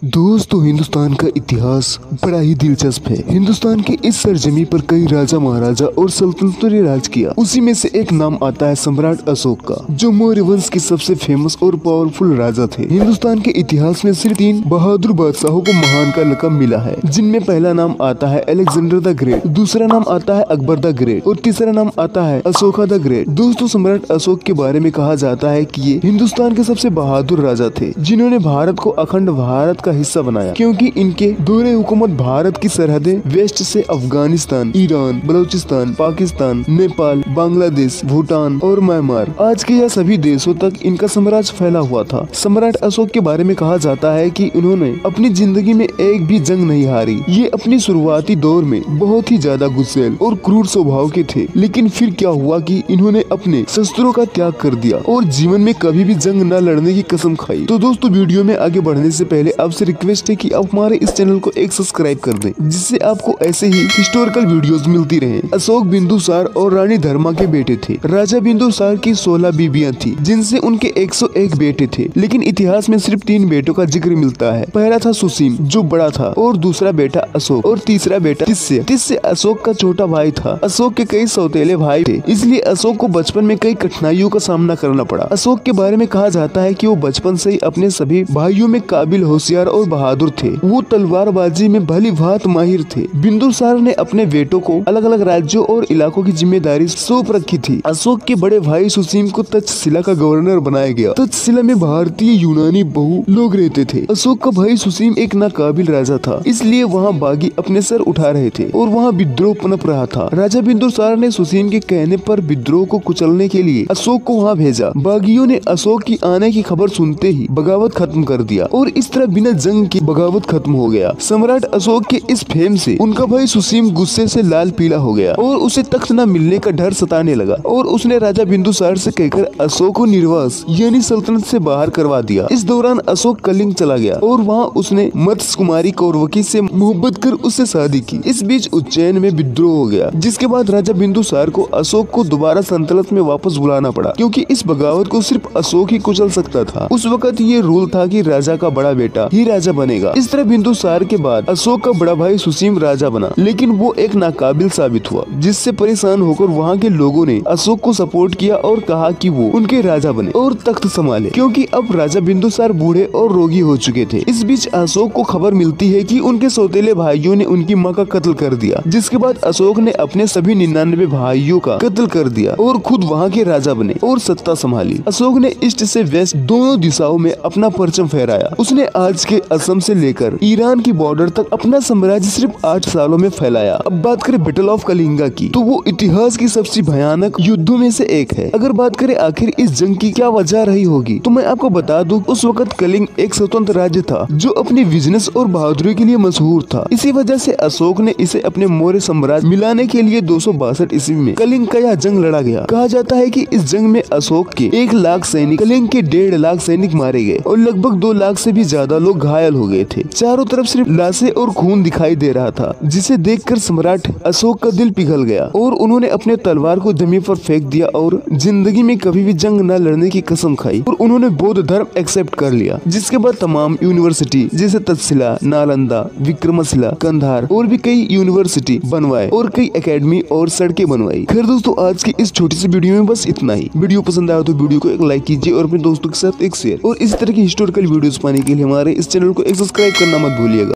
दोस्तों, हिंदुस्तान का इतिहास बड़ा ही दिलचस्प है। हिंदुस्तान के इस सरजमी पर कई राजा महाराजा और सल्तनतों ने राज किया। उसी में से एक नाम आता है सम्राट अशोक का, जो मौर्य वंश के सबसे फेमस और पावरफुल राजा थे। हिंदुस्तान के इतिहास में सिर्फ 3 बहादुर बादशाहों को महान का लक़ब मिला है, जिनमें पहला नाम आता है अलेक्जेंडर द ग्रेट, दूसरा नाम आता है अकबर द ग्रेट और तीसरा नाम आता है अशोका द ग्रेट। दोस्तों, सम्राट अशोक के बारे में कहा जाता है कि ये हिंदुस्तान के सबसे बहादुर राजा थे, जिन्होंने भारत को अखंड भारत का हिस्सा बनाया, क्योंकि इनके दौरे हुकूमत भारत की सरहदें वेस्ट से अफगानिस्तान, ईरान, बलूचिस्तान, पाकिस्तान, नेपाल, बांग्लादेश, भूटान और म्यांमार, आज के यह सभी देशों तक इनका साम्राज्य फैला हुआ था। सम्राट अशोक के बारे में कहा जाता है कि उन्होंने अपनी जिंदगी में एक भी जंग नहीं हारी। ये अपनी शुरुआती दौर में बहुत ही ज्यादा गुस्सैल और क्रूर स्वभाव के थे, लेकिन फिर क्या हुआ कि इन्होंने अपने शस्त्रों का त्याग कर दिया और जीवन में कभी भी जंग न लड़ने की कसम खाई। तो दोस्तों, वीडियो में आगे बढ़ने से पहले आपसे रिक्वेस्ट है कि आप हमारे इस चैनल को एक सब्सक्राइब कर दें, जिससे आपको ऐसे ही हिस्टोरिकल वीडियोस मिलती रहे। अशोक बिंदुसार और रानी धर्मा के बेटे थे। राजा बिंदुसार की 16 बीबियां थी, जिनसे उनके 101 बेटे थे, लेकिन इतिहास में सिर्फ 3 बेटों का जिक्र मिलता है। पहला था सुसीम, जो बड़ा था, और दूसरा बेटा अशोक और तीसरा बेटा तिस्य। तिस्य अशोक का छोटा भाई था। अशोक के कई सौतेले भाई थे, इसलिए अशोक को बचपन में कई कठिनाइयों का सामना करना पड़ा। अशोक के बारे में कहा जाता है कि वो बचपन से ही अपने सभी भाइयों में काबिल, होशियार और बहादुर थे। वो तलवारबाजी में भली भांति माहिर थे। बिंदुसार ने अपने बेटों को अलग अलग राज्यों और इलाकों की जिम्मेदारी सौंप रखी थी। अशोक के बड़े भाई सुसीम को तक्षशिला का गवर्नर बनाया गया। तक्षशिला में भारतीय यूनानी बहु लोग रहते थे। अशोक का भाई सुसीम एक नाकाबिल राजा था, इसलिए वहाँ बागी अपने सर उठा रहे थे और वहाँ विद्रोह पनप रहा था। राजा बिंदुसार ने सुसीम के कहने पर विद्रोह को कुचलने के लिए अशोक को वहाँ भेजा। बागियों ने अशोक की आने की खबर सुनते ही बगावत खत्म कर दिया और इस तरह बिना जंग की बगावत खत्म हो गया। सम्राट अशोक के इस फेम से उनका भाई सुसीम गुस्से से लाल पीला हो गया और उसे तख्त न मिलने का डर सताने लगा और उसने राजा बिंदुसार से कहकर अशोक को निर्वास यानी सल्तनत से बाहर करवा दिया। इस दौरान अशोक कलिंग चला गया और वहाँ उसने मत्स्य कुमारी कौरवकी से मोहब्बत कर उससे शादी की। इस बीच उज्जैन में विद्रोह हो गया, जिसके बाद राजा बिंदुसार को अशोक को दोबारा सल्तनत में वापस बुलाना पड़ा, क्योंकि इस बगावत को सिर्फ अशोक ही कुचल सकता था। उस वक्त ये रूल था कि राजा का बड़ा बेटा ही राजा बनेगा। इस तरह बिंदुसार के बाद अशोक का बड़ा भाई सुसीम राजा बना, लेकिन वो एक नाकाबिल साबित हुआ, जिससे परेशान होकर वहाँ के लोगों ने अशोक को सपोर्ट किया और कहा कि वो उनके राजा बने और तख्त संभाले, क्योंकि अब राजा बिंदुसार बूढ़े और रोगी हो चुके थे। इस बीच अशोक को खबर मिलती है कि उनके सौतेले भाइयों ने उनकी माँ का कत्ल कर दिया, जिसके बाद अशोक ने अपने सभी 99 भाइयों का कत्ल कर दिया और खुद वहाँ के राजा बने और सत्ता संभाली। अशोक ने ईस्ट से वेस्ट दोनों दिशाओं में अपना परचम फहराया। उसने आज के असम से लेकर ईरान की बॉर्डर तक अपना साम्राज्य सिर्फ 8 सालों में फैलाया। अब बात करें बैटल ऑफ कलिंगा की, तो वो इतिहास की सबसे भयानक युद्धों में से एक है। अगर बात करें आखिर इस जंग की क्या वजह रही होगी, तो मैं आपको बता दूं, उस वक्त कलिंग एक स्वतंत्र राज्य था जो अपनी बिजनेस और बहादुरी के लिए मशहूर था। इसी वजह से अशोक ने इसे अपने मौर्य साम्राज्य मिलाने के लिए 262 ईस्वी में कलिंग का यह जंग लड़ा गया। कहा जाता है कि इस जंग में अशोक के 1 लाख सैनिक, कलिंग के 1.5 लाख सैनिक मारे गए और लगभग 2 लाख से भी ज्यादा लोग घायल हो गए थे। चारों तरफ सिर्फ लाशें और खून दिखाई दे रहा था, जिसे देखकर सम्राट अशोक का दिल पिघल गया और उन्होंने अपने तलवार को जमीन पर फेंक दिया और जिंदगी में कभी भी जंग न लड़ने की कसम खाई और उन्होंने बौद्ध धर्म एक्सेप्ट कर लिया। जिसके बाद तमाम यूनिवर्सिटी जैसे तक्षशिला, नालंदा, विक्रमशिला, कंधार और भी कई यूनिवर्सिटी बनवाए और कई एकेडमी और सड़कें बनवाई। खैर दोस्तों, आज की इस छोटी सी वीडियो में बस इतना ही। वीडियो पसंद आया तो वीडियो को एक लाइक कीजिए और अपने दोस्तों के साथ एक शेयर, और इस तरह की हिस्टोरिकल वीडियोस पाने के लिए हमारे इस चैनल को एक सब्सक्राइब करना मत भूलिएगा।